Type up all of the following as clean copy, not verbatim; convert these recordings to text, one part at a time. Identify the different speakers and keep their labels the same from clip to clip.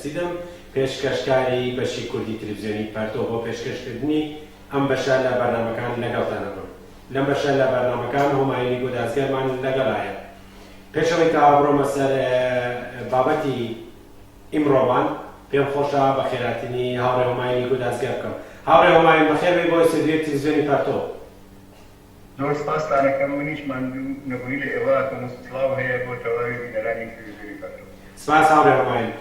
Speaker 1: دەرچیدم پێشکەشکاری بەشی کوردی تلویزیۆنی پرتو بۆ پێشکەشکردنی ئەم بەشە لە بەرنامەکان لەگەڵتانە بووم. لەم بەشە لە بەرنامەکان هومایونی گودازگەرمان لەگەڵایە. پێشەوەی تا بڕۆمە سەر بابەتی ئیمڕۆوان پێم خۆشە بە خێراتنی هاوڕێ هومایونی گودازگەر بکەم. هاوڕێ هومایون بەخێر بێ بۆ ئستودیۆی تلویزیۆنی پرتو.
Speaker 2: زۆر سپاستانەکەم منیش ماندوو نەبووی لە ئێوەکەم و سڵاو هەیە بۆ تەواوی بینەرانی تلویزیۆنی پرتو.
Speaker 1: سپاس هاوڕێ هومایون.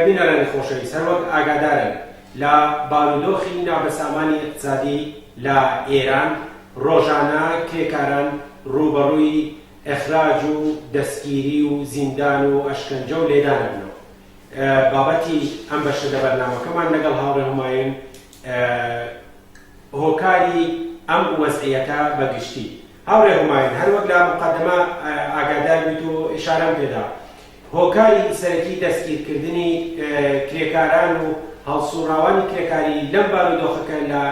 Speaker 1: بینەرانی خۆشەویست هەروەک ئاگادارن لە بارودۆخی نابەسامانی اقتصادی لە ئێران ڕۆژانە کرێکاران ڕوبەڕووی ئەخراج و دەستگیری و زیندان و ئەشکەنجە و لێدانە بنەوە. بابەتی ئەم بەشە لە بەرنامەکەمان لەگەڵ هاوڕێ هومایون هۆکاری ئەم وەزعیەتە بەگشتی. هاوڕێ هومایون هەروەک لە مقدمە ئاگادار بیت و ئیشارەم پێدا هۆکاری سەرەکی دەستگیرکردنی کرێکاران و هەڵسوڕاوانی کرێکاری لەم بارودۆخەکە لە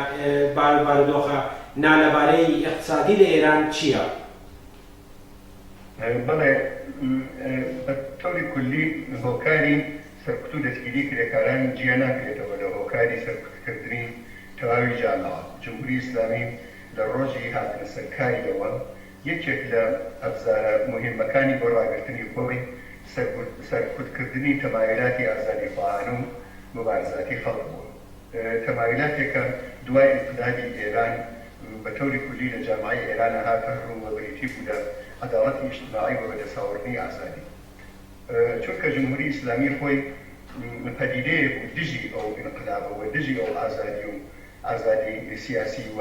Speaker 1: بارودۆخە نالەبارەی اقتصادی لە ئێران چییە؟
Speaker 2: بەڵێ بە تۆری کولی هۆکاری سەرکوت و دەستگیری کرێکاران جیا ناکرێتەوە لە هۆکاری سەرکوتکردنی تەواوی جامعە. جمهوری ئیسلامی لە ڕۆژی هاتنە سەرکاریەوە یەکێک لە ئەبزارە مهمەکانی بۆ ڕاگررتنی خۆی سەرکوتکردنی تەمایلاتی ئازادیخواهانە و مبارزاتی خەڵک بووە. تەمایلاتێکە دوای ئینقلابی ئێران بە تۆری کولی لە جامعەی ئێرانە هاتە ڕوو بە بریتی بوودا عەداڵەتی ئیجتیماعی بۆ بەدەستاوردنی ئازادی. چونکە جمهوری ئیسلامی خۆی پەدیدەیە بوو دژی ئەو ئینقلابەوە، دژی ئەو ئازادی سیاسی و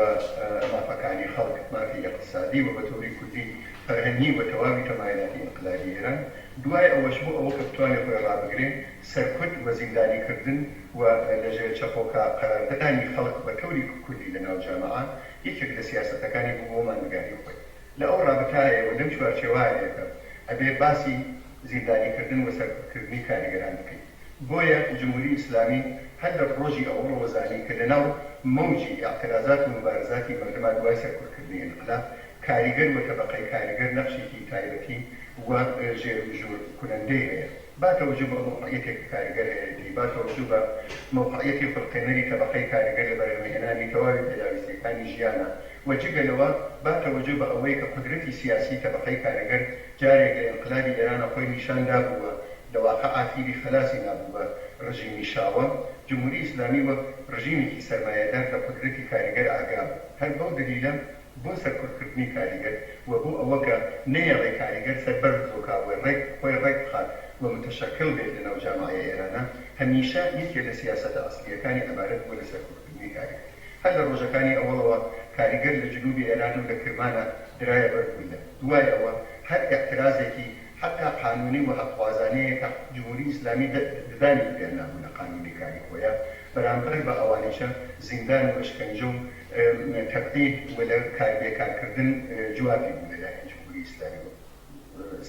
Speaker 2: مافەکانی خەڵک، مافی اقتصادی و بە تۆری کوردی فەرهەنگی و تەواوی تەمایلاتی ئینقلابی ئێران. دوای ئەوەش بوو ئەوە کە بتوانێت خۆی ڕابگرێت سەرکوت و زیندانیکردن و لەژێر چەپۆکە قەراردەدانی خەڵک بە تۆری کوردی لەناو جامعە یەکێک لە سیاسەتەکانی بوو بۆ ماندگاری خۆی. لە ئەو ڕابطایەوە لەم چوارچێوایەکە ئەبێ باسی زیندانیکردن و سەرکوتکردنی کاریگەران بکەیت. بۆیە جمهوری ئیسلامی هەر لە ڕۆژی ئەو ڕۆژانی کە لەناو مەوجی ئاعتراضات و مبارزاتی مردما دوای سەرکوتکردنی ئینقلاب کاریگەر و تەبەقەی کاریگەر نەخشێکی تایبەتی و ژێر و ژوور کنەندەی هەیە. با تەوەجو بە موقعیەتێک کاریگەر هەیەتی، با تەوەجو بە موقعیەتی فڵقێنەری تەبەقەی کاریگەر لە بەرهەمهێنانی تەواوی پێداویستیەکانی ژیانە و جگەلەوە با تەوەجو بە ئەوەی کە قودرەتی سیاسی تەبەقەی کاریگەر جارێک لە ئینقلابی ئێرانە خۆی نیشاندا بووە لەواقع ئاخیری خلاسی نابوو بە ڕژیمی شاوە. جمهوری ئیسلامی وەک ڕژیمێکی سەرمایەدار لە قودرەتی کاریگەر ئاگا هەر بەو دلیلە بۆ سەرکوتکردنی کاریگەر و بۆ ئەوە کە نەیەڵێ کاریگەر سەربەرز بۆکاوە خۆی ڕێک بخات و متشەکل بێت لەناو جامعەی ئێرانە هەمیشە یەکێک لە سیاسەتە ئەسڵیەکانی عەبارەت بووە لە سەرکوتکردنی کاریگەر. هەر لە ڕۆژەکانی ئەوڵەوە کاریگەر لە جنوبی ئێران و لە کرمانە درایە بەربوویە. دوای ئەوە هەر ئێعترازێکی حتا قانونی و حەقوازانەیە کە جمهوری ئیسلامی ددانی پێنابوو لە قانونی کاری خۆیە بەرامبەر بە ئەوانیشە زیندان و ئەشکەنجە و تەقدید و لە کاربێکارکردن جوابی بوو لەلایەن جمهوری ئیسلامی و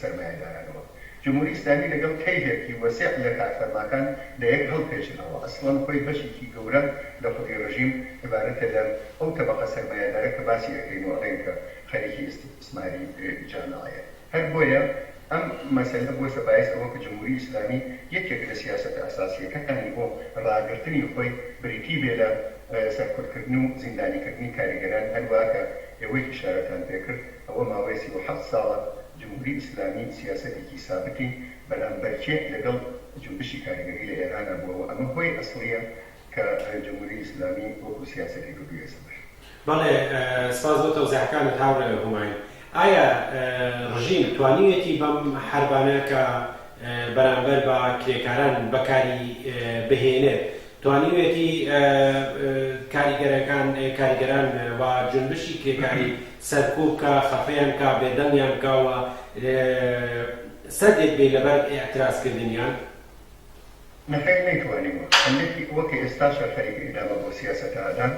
Speaker 2: سەرمایەدارانەوە. جمهوری ئیسلامی لەگەڵ کەیفێکی وەسیع لە کارفەرماکان لە یەک هەڵپێشنەوە. ئەسڵەن خۆی بەشێکی گەورە لە خودی ڕژیم عیبارەتە لە ئەو تەبەقە سەرمایەدارە کە باسی ئەکەینەوە ئەڵێن کە خەریکی ئیستثماری جامعەیە. هەر بۆیە ئەم مەسەلە بۆ سەبایەس ئەوە کە جمهوری ئیسلامی یەکێک لە سیاسەتە ئەساسیەکانی بۆ ڕاگررتنی خۆی بریتی بێ لە سەرکوتکردن و زیندانیکردنی کاریگەران. هەروە کە ئێوەی ئیشارەتان پێکرد ئەوە ماوەی 37 ساڵە جمهوری ئیسلامی سیاسەتێکی سابتی بەرامبەرچێک لەگەڵ جنبشی کاریگەری لە ئێرانە بووەوە. ئەمە خۆی ئەسڵیە کە جمهوری ئیسلامی وەکو سیاسەتی بگوێ سەبەر.
Speaker 1: بەڵێ سپاس بۆ تەوزیحەکانت هاوڕێ هومایون. ئایا ڕژیم توانیوێتی بەم حربانە کە بەرامبەر بە کرێکاران بەکاری بهێنێت توانیوێتی کاریگەران و جنبشی کرێکاری سەرکوب کە خەفەیان کا بێدەنگیان کاوە سەدێک بێ لەبەر ئێعترازکردنیان؟
Speaker 2: نەخێر نەیتوانیوە. هەندێکی وەکە ئێستاشە خەریکی ئێدامە بۆ سیاسەتەدان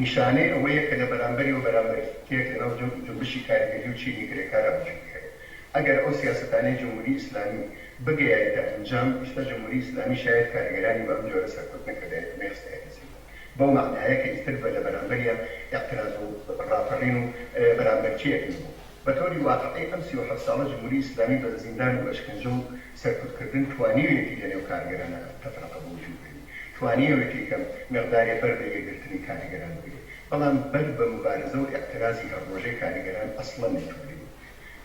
Speaker 2: نیشانەی ئەوەیە کە لە بەرامبەری و بەرامبەرکێک لەناو جنبشی کاریگەری و چینی کرێکارە بچووک هەیە. ئەگەر ئەو سیاسەتانەی جمهوری ئیسلامی بگەیایە ئەنجام ئیشتا جمهوری ئیسلامی شاید کاریگەرانی بە ئەم جۆرە سەرکوت نەکردایە مێخستایەتی بەو معنایە کە ئیتر بە لە بەرامبەریە ئێعتراز و ڕاپەڕین و بەرامبەرچیەکی بوو. بە تۆری واقعی ئەم 37 ساڵە جمهوری ئیسلامی بە زیندان و ئەشکەنجە و سەرکوتکردن توانیوێتی لەنێو کارگەرانە تەفرەقە بوو توانیەوەی کەم مقداری فەرق یەکگرتنی کاریگەران بگرێت بەڵام بەر بە مبارزە و ئەعترازی هەڕۆژەی کاریگەران ئەسڵەن نەیتوانێت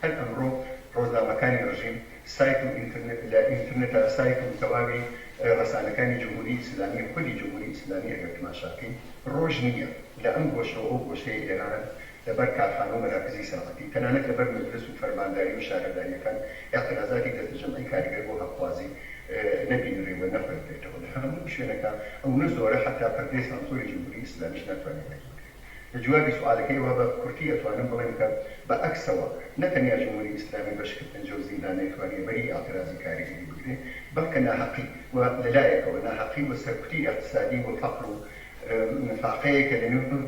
Speaker 2: هەر ئەمڕۆ ڕۆژنامەکانی ڕژیم سایت و ئینترنێت لە ئینترنێتە سایت و تەواوی رسانەکانی جمهوری ئیسلامی خودی جمهوری ئیسلامی ئەگەر تماشاکەین ڕۆژ نییە لە ئەم گۆشەوە ئەو گۆشەی ئێران لەبەر کارخانە و مەراکزی سەنعەتی تەنانەت لەبەر مەجلس و فەرمانداری و شارەداریەکان ئاعترازاتی دەستەجەمعی کاریگەر بۆ هەڵخوازی نەبینرێوە نەخوێنرێتەوە لە هەموو شوێنەکە ئەو نەزۆرە حتا پەردەی سانسۆری جمهوری ئیسلامیش ناتوانێت لە جوابی سوالەکەیەوە بە کورتی ئەتوانم بڵێم کە بە ئەکسەوە نەتەنیا جمهوری ئیسلامی بەشکردن جەو زیندان نەیتوانێت بەری ئاعترازی کاریگەری بگرێت بەڵکە ناحەقی و لەلایەکەوە ناحەقی و سەرکوتی اقتصادی و فەقر و نفاقەیەکە لەنێو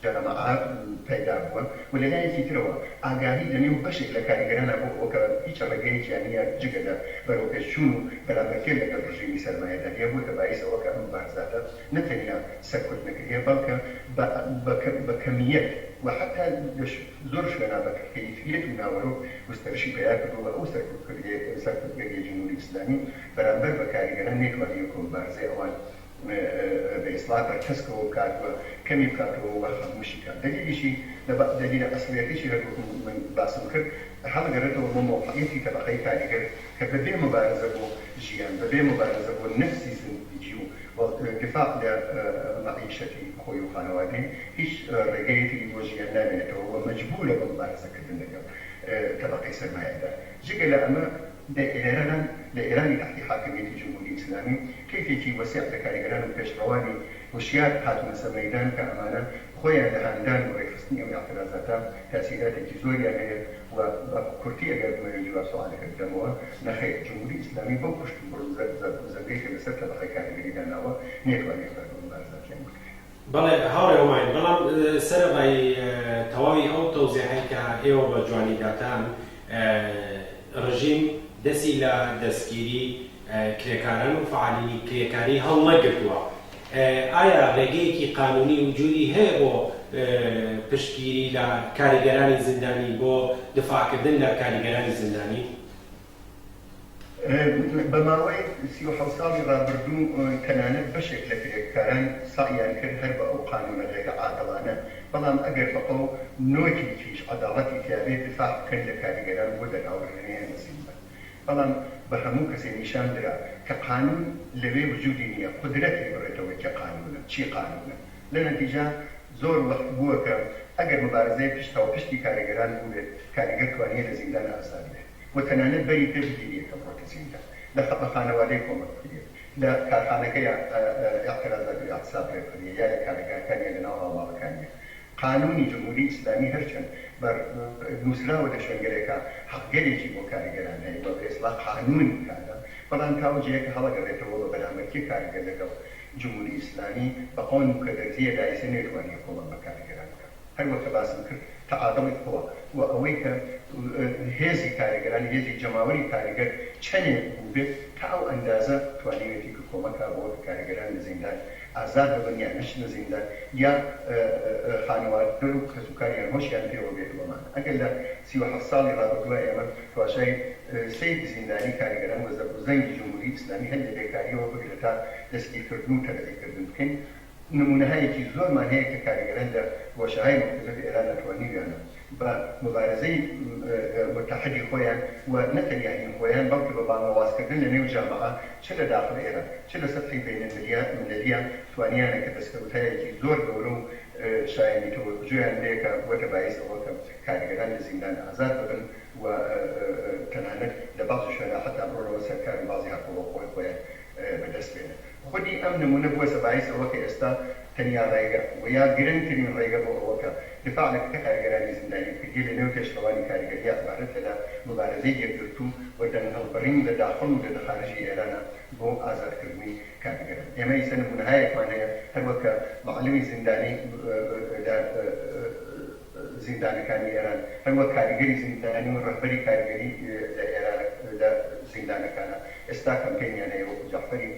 Speaker 2: جەماعات پیدا بووە و لە لایەکی ترەوە ئاگاهی لەنێو بەشێک لە کاریگەرانە بۆ ئەوکە هیچ ڕێگەیەکیان نییە جگە لە بەرەوپێشچوون و بەرامبەرکردن لەگەڵ ڕژیمی سەرمایەداریە بووە کە باعث ئەوە کە ئەم مبارزاتە نەتەنیا سەرکوت نەکردێ بەڵکە بە کەمیەت و حتا زۆر شوێنە بە کەیفیەت و ناوەڕۆک گستەرشی پیدا کردووە بە ئەو سەرکوتکردنی جمهوری ئیسلامی بەرامبەر بە کاریگەران نێتوانێت کۆمبارزەی ئەوان بإصلاح بركزكو وكاتوا كم يكاتوا وخمشي كان دليلشي دليل أصلياتي من باسم كر هذا قررته من موقعيتي كبقي كاريجر كبدي مبارزة بو جيان بدي مبارزة بو نفسي سنجيو والدفاع لمعيشتي خوي وخانواتي هيش رجعتي وجيان نامنته هو مجبولة بالمبارزة كدنا كبقي سرماية ده جيك لأما لإيران تحت حاكمية الجمهورية الإسلامي كيف يجي وسيع لكاريجران وبيشرواني وشيات هاتون سميدان كأمانة خويا لهاندان وريفستني أو اعتراضاتا تأثيرات الجزورية هي وكرتي أجاب ما يجوا سؤالك الدموع نخي الجمهورية الإسلامي بوكشت بروزاقيك بسرطة بخي كاريجري داناوا نيتواني يخلقوا مبارزات لهم
Speaker 1: بەڵێ هاوڕێ هومایون بەڵام سەرەڕای تەواوی ئەو تەوزیعەی کە ئێوە بە جوانی داتان ڕژیم دەستی لە دەستگیری کرێکاران و فعالی کرێکاری هەڵنەگرتووە ئایا ڕێگەیەکی قانونی وجودی هەیە بۆ پشتگیری لە کاریگەرانی زیندانی بۆ دفاعکردن لە کاریگەرانی زیندانی
Speaker 2: بەماوەی 37 ساڵی ڕابردوو تەنانەت بەشێک لە کرێکاران سعیان کرد هەر بە ئەو قانونە ڕێگە عادڵانە بەڵام ئەگەر بەقەو نۆکێکیش عەداڵەتی تیاوێت دفاع بکەن لە کاریگەران بۆ دەرهاوردنیان نەسیبە بەڵام بە هەموو کەسێ نیشان درا کە قانون لەوێ وجودی نییە قدرەتی بڕێتەوە کە قانونە چی قانونە لە نەتیجە زۆر وەخت بووە کە ئەگەر مبارزەی پشتەوە پشتی کاریگەران بووێت کاریگەر توانیە لە زیندان ئازاد بێت وتەنانەت بەری پێ بگیرێتە بڕۆتە زیندان لە خانەوادەی کۆمەک بگرێت لە کارخانەکەی اعتراضاتی اعتصاب ڕێکخستنیە یا لە کارگەرەکانیە لەناو هاوڵاتەکانیە قانونی جمهوری ئیسلامی هەرچەند نووسراوە لە شوێنگەرێکە حەقگەرێکی بۆ کاریگەران هەیە بە ئێسڵاح قانون کادا بەڵام تاوجەیەکە هەڵەگەڕێتەوە بە بەرامبەرکی کاریگەر لەگەڵ جمهوری ئیسلامی بە قانون و کە دەرزیە دایسە نێتوانێت کۆمەک بە کاریگەران بکات هەروەکە باسم کرد تعادڵی قوە و ئەوەی کە هێزی کاریگەران هێزی جەماوەری کاریگەر چەندێک بوو بێت تا ئەو ئەندازە توانیوێتی کە کۆمەکە بۆ کاریگەران لە زیندان ئازاد ببن یا نەچنە زیندان یا خانەوادە و کەسوکاریان هۆشیان پێوە بێت بۆمان ئەگەر لە 37 ساڵی ڕابردووە ئێمە تواشای سەید زیندانی کاریگەران وەزە زەنگی جمهوری ئیسلامی هەر لە بێکاریەوە بگرێت تا دەستگیرکردن و تەرەقیکردن بکەین نمونەهایەکی زۆرمان هەیە کە کاریگەران لە گۆشەهای مختلف ئێران نەتوانیویانە بە مبارزەی متحدی خۆیان و نەتەنیاهی خۆیان بەڵکە بە بانەوازکردن لە نێو جامعە چ لە داخل ئێران چ لە سەطحی بینەلمللیان توانیانە کە دەستکەوتایەکی زۆر گەورە و شایانی تەوەجۆیان لێ کە بۆتە باعث ئەوە کە کاریگەران لە زیندان ئازاد ببن و تەنانەت لە بەعضی شوێنە حتا بڕۆنەوە سەرکاری بەعضی هەرکۆڵە خۆیان بەدەست بێنن خودی ئەم نمونە بووە باعث ئەوە کە ئێستا تەنیا ڕێگە و یا گرنگترین ڕێگە بۆ ئەوە کە دفاع لە کارگەرانی زیندانی کردی لە نێو پێشکەوانی کاریگەری عبارەتە لە مبارزەی یەکگرتوو و دەنهەڵبڕین لە داخڵ و لە خارجی ئێرانە بۆ ئازادکردنی کاریگەران ئێمە ئیستا نمونەهایەکمان هەیە هەروەکە معلمی زیندانی زیندانەکانی ئێران هەروە کاریگەری زیندانی و ڕەهبەری کاریگەری لە ئێران لە زیندانەکانە ئێستا کەمپێنیان هەیە وەکو جەعفەری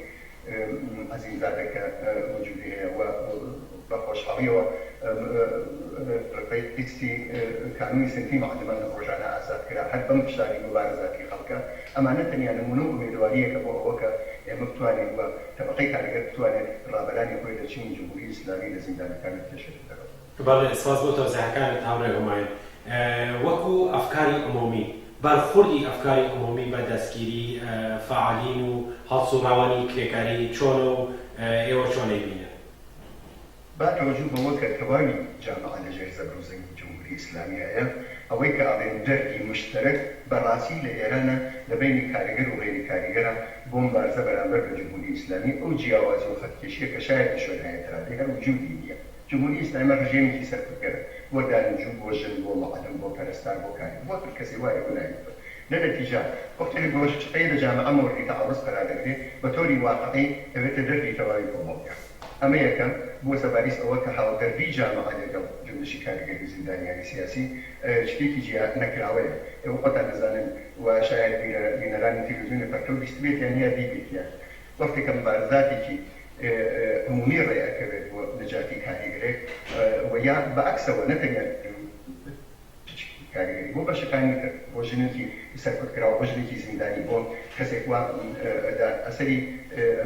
Speaker 2: عەزیزادە کە موجودی هەیە و بە خۆشحاڵیەوە ڕقەیستی کانونی سنفی معلمان ڕۆژانە ئازاد کرا هەر بەم شاری مبارزاتی خەڵکە ئەمانە تەنیا نمونە و ئومێدواریەکە بۆ ئەوە کە ئێمە بتوانین بە تەبەقەی کارگەر بتوانێت ڕابەرانی خۆی لە چین جمهوری ئیسلامی لە زیندانەکان تێشێت دەکەوێت.
Speaker 1: بەڵێ سپاس بۆ تەوزیحەکانت هاوڕێ هومایون. وەکو ئەفکاری عمومی بەرخوردی ئەفکاری عمومی بە دەستگیری فعالین و هەڵسوڕاوانی کرێکاری چۆنە و ئێوە چۆنەی بینە؟
Speaker 2: با تەوەجوو بەوە کە تەواوی جامعە لەژێر زەبرۆزەنگی جمهوری ئیسلامی هەیە ئەوەی کە ئاڵێن دەرگی مشترک بەڕاستی لە ئێرانە لە بینی کارگەر و غێری کاریگەرە بۆ مبارزە بەرامبەر بە جمهوری ئیسلامی ئەو جیاوازی و خەتکێشیە کە شاید شوێنهایەترا لەگەڵ وجودی نییە. جمهوری ئیسلامی ڕژێمێکی سەرکوتگەرە بۆ دانیجوو بۆ ژن بۆ مەعەلم بۆ پەرستار بۆ کاری بۆ کەسی وایە گوناهی بکات. لنتیجة وقت اللي بوش تقيد جامعة موري تعرض قرار ذي بطوري واقعي بيت دربي تواري الموضوع. أما يكن بو سباريس أول كحاول دربي جامعة لقل جملة كارجري زنداني يعني سياسي شتيكي جاء نكراوية وقت نزانن وشاهد بينراني تلويزيون پرتو بيستبيت يعني دي بيت يعني وقت كم بارزاتي كي عمومي رأي أكبر ونجاتي كارجري ويا بعكس ونتنيا کارگری بۆ بەشەکانی کرد بۆ ژنێکی سەرکوتکراوە بۆ ژنێکی زیندانی بۆ کەسێک وا ئەسەری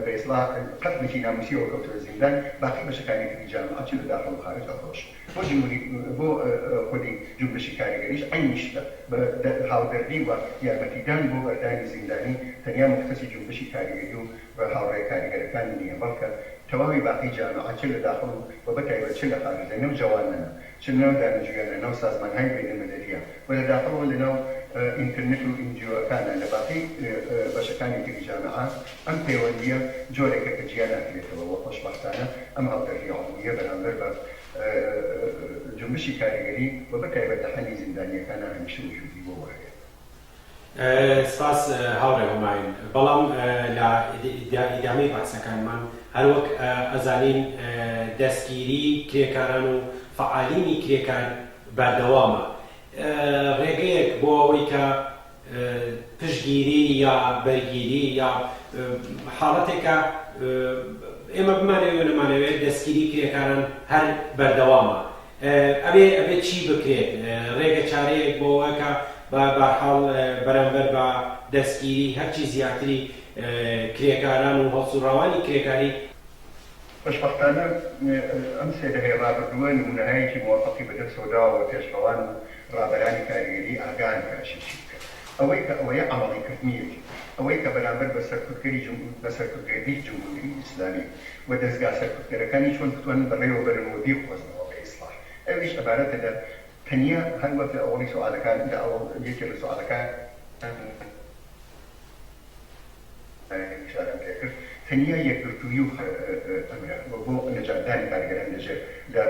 Speaker 2: بە ئیسڵاح قەتڵێکی ناموسیەوە کەوتووە زیندان باقی بەشەکانی تری جامعە چ لە داخڵ و خارج ئەخۆش بۆ جمهوری بۆ خودی جومبشی کارگەریش عینیشتە بە هاودەردی و یارمەتیدان بۆ بەردانی زیندانی تەنیا مختصی جومبشی کارگەری و بە هاوڕێ کارگەرەکانی نییە بەڵکە تەواوی باقی جامعە چ لە داخڵ و بەتایبەت چ لە خارج لەنێو جوانانە چ لەنێو دانیشتوویان لەنێو سازمانهای بینالمەلەلیە و لە داخڵ و لەنێو ئینترنێت و ئینجیۆکانە لە باقی بەشەکانی تری جامعە ئەم پەیوەندیە جۆرێکە کە جیا ناکرێتەوە وە خۆشبەختانە ئەم هاودەردی عمومیە بەرامبەر بە جنبشی کارگەری و بەتایبەت لە حەلی زیندانیەکانە هەمیشە وجودی بۆ وایە.
Speaker 1: سپاس هاوڕێ هومایون. بەڵام لە ئیدامەی باسەکانمان هەروەک ئەزانین دەستگیری کرێکاران و فعالینی کرێکار بەردەوامە. ڕێگەیەک بۆ ئەوەی کە پشتگیری یا بەرگیری یا حاڵەتێکە ئێمە بمانەوێت نەمانەوێت دەستگیری کرێکاران هەر بەردەوامە. ئەبێ چی بکرێت؟ ڕێگە چارەیەک بۆ ئەوە کە بەحاڵ بەرامبەر بە دەستگیری هەرچی زیاتری کرێکاران و هەڵسوڕاوانی کرێکاری.
Speaker 2: خوشبختانە ئەم سێدەهەیە ڕابردووە نمونەهایەکی موافقی بەدەستەوەداوە و پێشڕەوان و ڕابەرانی کارگەری ئاگان کاشیشی بکەن. ئەوەی کە ئەوەیە عەمەڵیکردنیەکی ئەوەی کە بەرامبەر بە سەرکوتگەری جمهوری ئیسلامی و دەستگا سەرکوتگەرەکانی چۆن بتوانن بەڕێوە بەرنەوە بیخۆزنەوە بە ئیسلاح. ئەویش عەبارەتە لە تەنیا هەروەک لە ئەوڵی سوالەکان لە ئەوڵ یەکێ لە سوالەکان ئیشارەم پێ کرد تەنیا یەکگرتووی و ئەمرە بۆ نەجاتدانی کارگەران لەژێر لە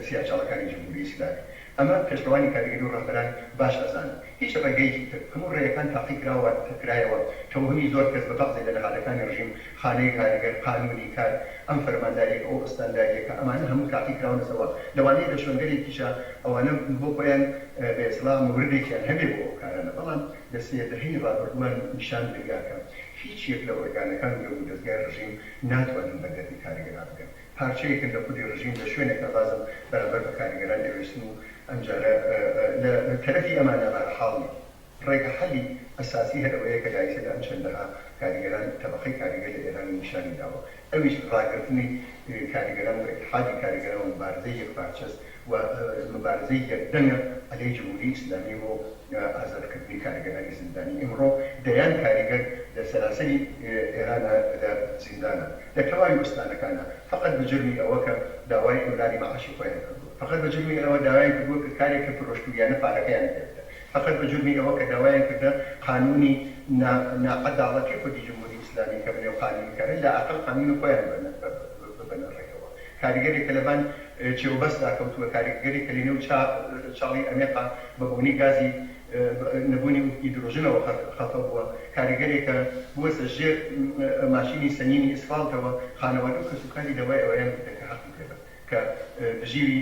Speaker 2: سیاچاڵەکانی جمهوری ئیسلامی. ئەمە پێشڕەوانی کارگەری و ڕەهبەران باش ئەزانن هیچ ڕێگەیەکی تر هەموو ڕێیەکان تاقی کراوە تکرایەوە تەوهمی زۆر کەس بە تەقزێ لە نەهالەکانی ڕژیم خانەی کارگەر قانونی کار ئەم فەرمانداریەکە ئەو ئەستانداریەکە ئەمانە هەموو تاقی کراونەتەوە لەوانەیە لە شوێنگەرێکیشە ئەوانە بۆ خۆیان بە ئیسلام موردێکیان هەبێ بۆ ئەو کارانە بەڵام لە سێدەهەی ڕابردووان نیشان دەریاکە هیچ یەک لە ئۆرگانەکان و دەستگای ڕژیم ناتوانن بە دەردی کارگەران بکەن. پارچەیەکن لە خودی ڕژیم لە شوێنێک بازم بەرامبەر بە کارگەران دەوێستن و ئەمجارە لە تەرەفی ئەمانە بەرحاڵی ڕێگە حەلی ئەساسی هەرەوەیە کە دایسەدا ئەم چەندەها کارگەران تەبەقەی کارگەر لە ئێران نیشانی داوە. ئەویش ڕاگرتنی کارگەران و ئیتحادی کارگەران و مبارزەی یەکپارچەست و مبارزەی یەکدەنگە عەلەی جمهوری ئیسلامی بۆ ئازادکردنی کارگەرانی زیندانی. ئەمڕۆ دەیان کارگەر لە سەراسەری ئێرانە لە زیندانە لە تەواوی وستانەکانە فقط بە جرمی ئەوە کە داوای ئیمراری مەعاشی خۆیان کردووە، فقط بە جرمی ئەوە داوای کردووە کە کارێکە فرۆشتوویانە پارەکەیان کردە، فقط بە جرمی ئەوە کە داوایان کردە قانونی ناعەداڵەتی خودی جمهوری ئیسلامی کە بنێو قانونیکارە لە ئاقل قانونی خۆیان بنەڕێەوە. کارگەرێک کە لەبان چێوبەستدا کەوتووە، کارگەرێک کە لەنێو چاڵی ئەمێقا بەبوونی گازی نەبوونی ئیدرۆژنەوە خەتە بووە، کارگەرێکە بووە سەرژێر ماشینی سەنینی ئیسفالتەوە خانەوادە و کەسوکاری دەوای ئەوەیان کردە کە حەقی پێ بن کە ژیوی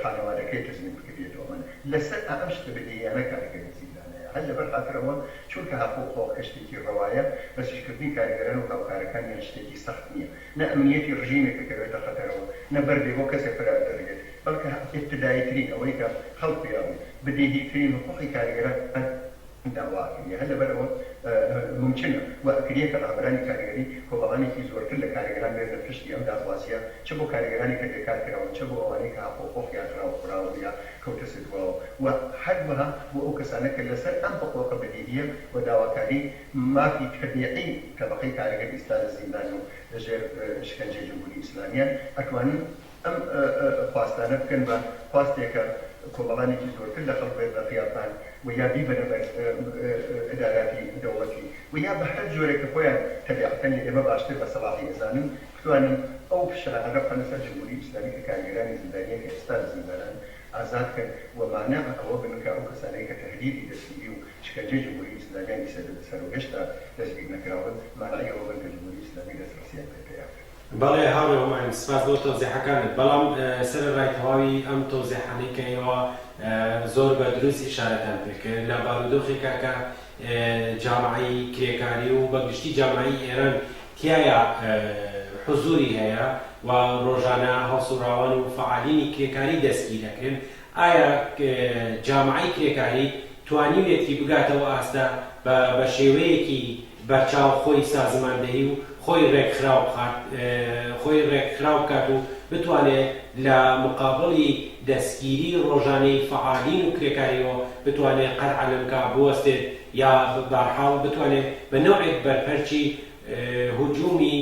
Speaker 2: خانەوادەکەی تەزمین بکرێتەوە. من لەسەر ئەم شتە بەدەیانە کارگەری زیندانەیە هەر لەبەر خاترەوە چونکە حقوق شتێکی ڕەوایە بەسیشکردنی کارگەران و هاوکارەکانیان شتێکی سەخت نییە، نە ئەمنیەتی ڕژیمێکە کەوێتە خەتەرەوە، نە بەردێ بۆ کەسێک فرار دەرێت بەڵکە ابتداییترین ئەوەی کە خەڵک پێیاون بدیهیترین حقوقی کارگەران داواکردی هەر لەبەرەوە ممکنە و ئەکرێ کە ڕابەرانی کارگەری کۆمەڵانێکی زۆرتر لە کارگەران بێنە پشتی ئەم داخوازیە چ بۆ کارگەرانی کە بێکار کراون چ بۆ ئەوانەی کە حقوقیان خراوە خوراوە یا کەوتە سردووەوە و هەروەها بۆ ئەو کەسانە کە لەسەر ئەم حقوقە بەدیهیە و داواکاری مافی تەبیعی طبقەی کارگەر ئیستا لە زیندان و لەژێر شکنجەی جمهوری ئیسلامیان ئەتوانن ئەم خواستانە بکەن بە خواستێکە کۆمەڵانێکی زۆرتر لە خەڵک بێت بە قیاپان و یا بیبەنە بە ئیداراتی دەوڵەتی و یا بە هەر جۆرێکە خۆیان تەبیعەتەن ئێمە باشتر بە سەڵاحی ئەزانن بتوانن ئەو فشارە بخەنە سەر جمهوری ئیسلامی کە کارگەرانی زیندانیە کە ئێستا لە زیندانان ئازاد کرد و مانع ئەوە بن کە ئەو کەسانەی کە تەهدیدی دەستگیری و شکنجەی جمهوری ئیسلامیانی سەر و هێشتا دەستگیر نەکراون مانعی ئەوە بن کە جمهوری ئیسلامی دەسترسیان پێ
Speaker 1: بەڵێ هاوڕێ هومایون سپاس بۆ تۆزیحەکانت بەڵام سەرەڕای تەواوی ئەم تۆزیحانەی کەیەوە زۆر بە دروست ئیشارەتان پێکرد لە بارودۆخێکا کە جامعەی کرێکاری و بەگشتی جامعەی ئێران تایە حوزوری هەیە و ڕۆژانە هەڵسوڕاوان و فعالینی کرێکاری دەستگیر دەکرێن ئایا جامعەی کرێکاری توانیوێتی بگاتەوە ئاستا بە شێوەیەکی بەرچاو خۆی سازماندەهی و خۆی ڕێکخراو بکات و بتوانێت لە مقابڵی دەستگیری ڕۆژانەی فعالین و کرێکاریەوە بتوانێت قەرعە لەم کا بوەستێت یا بەرحاڵ بتوانێت بە نەوعێک بەرپەرچی هجوومی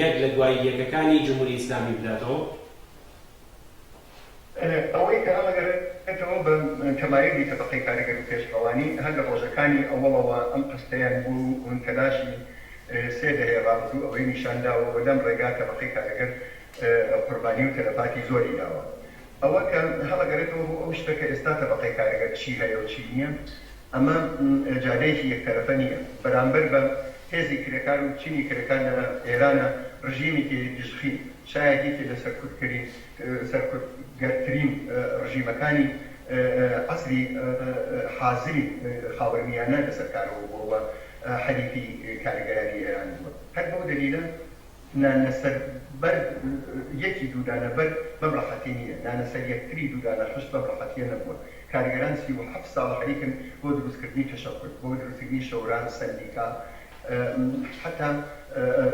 Speaker 1: یەک لە دوای یەکەکانی جمهوری ئیسلامی بداتەوە؟
Speaker 2: ئەوەی کە ئەڵەگەرێتەوە بە تەمایلی تەبەقەی کارگەر و پێشڕەوانی هەر لە ڕۆژەکانی ئەوڵەوە ئەم قستەیان بوو تەلاشی سێ دەهەیە ڕابردوو ئەوەی نیشانداوە و لەم ڕێگا تەبەقەی کارگەر قوربانی و تەلەفاتی زۆری داوە ئەوە کە هەڵەگەرێتەوە بۆ ئەو شتەکە ئێستا تەبەقەی کارگەر چی هەیە و چی نییە ئەمە جادەیەکی یەکتەرەفە نییە بەرامبەر بە هێزی کرێکار و چینی کرێکار لە ئێرانە ڕژیمێکی دژخی شایەتێکی لە سەرکردگەرترین ڕژیمەکانی عەسری حازری خاوەرمیانە لەسەرکارەوە بۆوە حەلیفی کارگەرانی ئێران بووە هەر بەو دەلیلە نانەسەر بەر یەکی دوودانە بەر بەم ڕەحەتی نییە نانەسەر یەکتری دوودانە حشت بەم ڕەحەتیە نەبووە کارگەران 37 ساڵ حەریکن بۆ دروستکردنی تەشەکل بۆ دروستکردنی شەوران سەندیکا حتا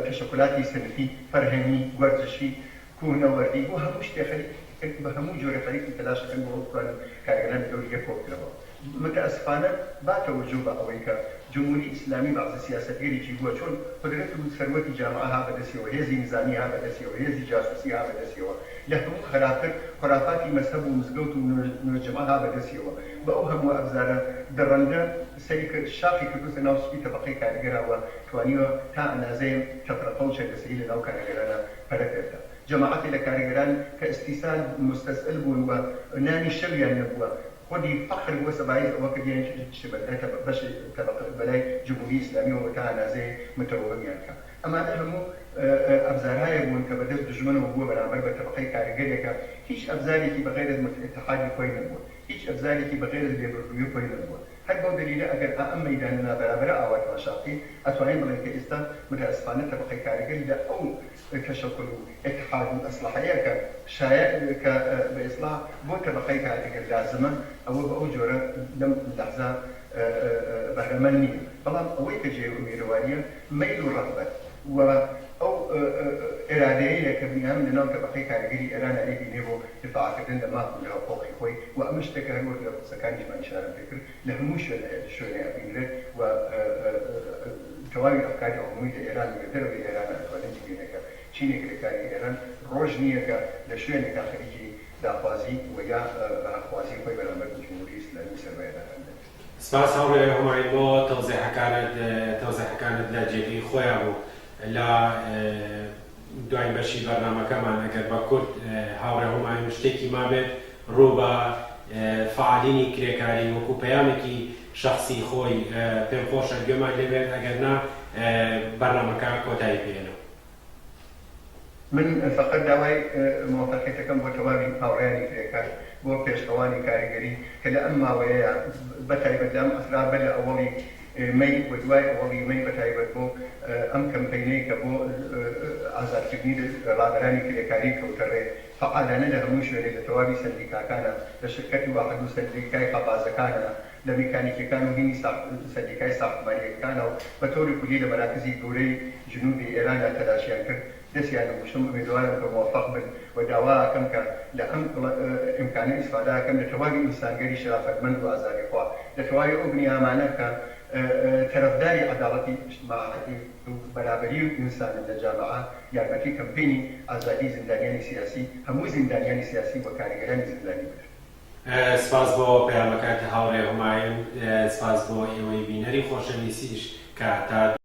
Speaker 2: تشکلاتی سنفی فەرهەنگی وەرزشی کوهنەوەردی بۆ هەموو شتێ بە هەموو جۆرە خەریکی تەلاشەکەن بۆ بتوانن کارگەران لەگەڵ یەک کۆبکەوە متأسفانە باتەوەجوو بە ئەوەی کە جمهوری ئیسلامی بەعزە سیاسەتگەرێکی بووە چۆن قدرەت و سەروەتی جامعە ها بەدەستیەوە هێزی نظامی ها بەدەستیەوە هێزی جاسوسی ها بەدەستیەوە لە هەموو خراپتر خرافاتی مەذهب و مزگەوت و نوێژەمە ها بەدەستیەوە بە ئەو هەموو ئەبزارە دەڕەندە سەری کرد شاخی کردوتە ناو سپی تەبەقەی کارگەراوە توانیوە تا ئەندازەیە تەفرەقە و چەکەسەری لە ناو کارگەرانە پەرەکردە جەماعەتی لە کارگەران کە ئیستیسان مستەسئل بوون و نانی شەویان نەبووە خودی فخر بووە سەبایز ئەوە کە دیان بەش بەلای جمهوری ئیسلامی و تا ئەندازەیە متەوەمیان کە ئەمانە هەموو ئەبزارهایە بوون کە بەدەست دژمنەوە بووە بەرامبەر بە تەبەقەی کارگەرێکە هیچ ئەبزارێکی بەغێر اتحادی خۆی نەبووە هیچ ئەبزارێکی بەغێر لێبوردووی خۆی نەبووە هەر بەو دلیلە ئەگەر ئەم مەیدانە نابەرابەرە ئاوات واشاقی ئەتوانین بڵێن کە ئێستا متأسفانە تەبەقەی کارگەری لە ئەو تشکل و اتحاد و ئەسلحەیە کە شایع کە بە ئیسلاح بۆ تەبەقەی کارگەر لازمە ئەوە بە ئەو جۆرە لەم لەحظە بەهرەمەند نییە بەڵام ئەوەی کە جێومیرەوانیە مەیل و ڕەغبەت و ئەو ئێرادەیە کە بنیام لەناو تەبەقەی کارگەری ئێران ئەیبینێ بۆ دفاعکردن لە ماف و لە حقوقی خۆی و ئەمە شتێکە هەر وەک لە قسەکانیشمان ئیشارە پێکرد لە هەموو شوێنێ ئەبینرێت و تەواوی ئەفکاری عمومی لە ئێران و دەرەوەی ئێران ئەتوانێت بینێکە چینی کرێکاری ئێران ڕۆژ نییە کە لە شوێنێکا خەریکی داخوازی و یا هەخوازی خۆی بەرامبەر جمهوری ئیسلامی سەربایەداران دەبێت.
Speaker 1: سپاس هاوڕێ هومایون بۆ تەوزیحەکانت لە جێگەی خۆیان بوو لە دوای بەشی بەرنامەکەمان ئەگەر بە کورد هاوڕێ هومایون شتێکی مابێت ڕوو بە فعالینی کرێکاری وەکو پەیامێکی شخصی خۆی پێم خۆشە گوێمان لێبێت ئەگەر نا بەرنامەکە کۆتایی پێێنەوە.
Speaker 2: من فقط داوای موفقیتەکەم بۆ تەواوی هاوڕێیانی کرێکار بۆ پێشکەوانی کاریگەری کە لە ئەم ماوەیە بەتایبەت لەم ئەسرا بە لە ئەوەڵی مەی و دوای ئەوەڵی مەی بەتایبەت بۆ ئەم کەمپەینەی کە بۆ ئازاد بازرگانی ڕادەرانی کرێکاری کەوتەڕێ فعالانە لە هەموو شوێنێک لە تەواوی سەندیکاکانە لە شرکەتی واحد و سەندیکای خەبازەکانە لە میکانیکیەکان و هینی سەندیکای ساختمانیەکانە و بە تۆری کولی لە مەراکزی گەورەی جنوبی ئێرانە تەلاشیان کرد دەستیان بشم ئومیدوارم کە موفق بن و داواکەم کە لە ئەم ئیمکانە ئیسفاداکەم لە تەواوی ئینسانگەری شرافەتمەند و ئازادیخوا لە تەواوی ئەو بنیامانە کە طرفداری عدالەتی اجتماعی و برابری و ئینسان لە جامعە یارمەتی کەمپینی ئازادی زیندانیانی سیاسی هەموو زیندانیانی سیاسی و کارگەرانی زیندانی بکرد.
Speaker 1: سپاس بۆ پەیامەکەت هاوڕێ هومایون، سپاس بۆ ئێوەی بینەری خۆشەویستیش کە تا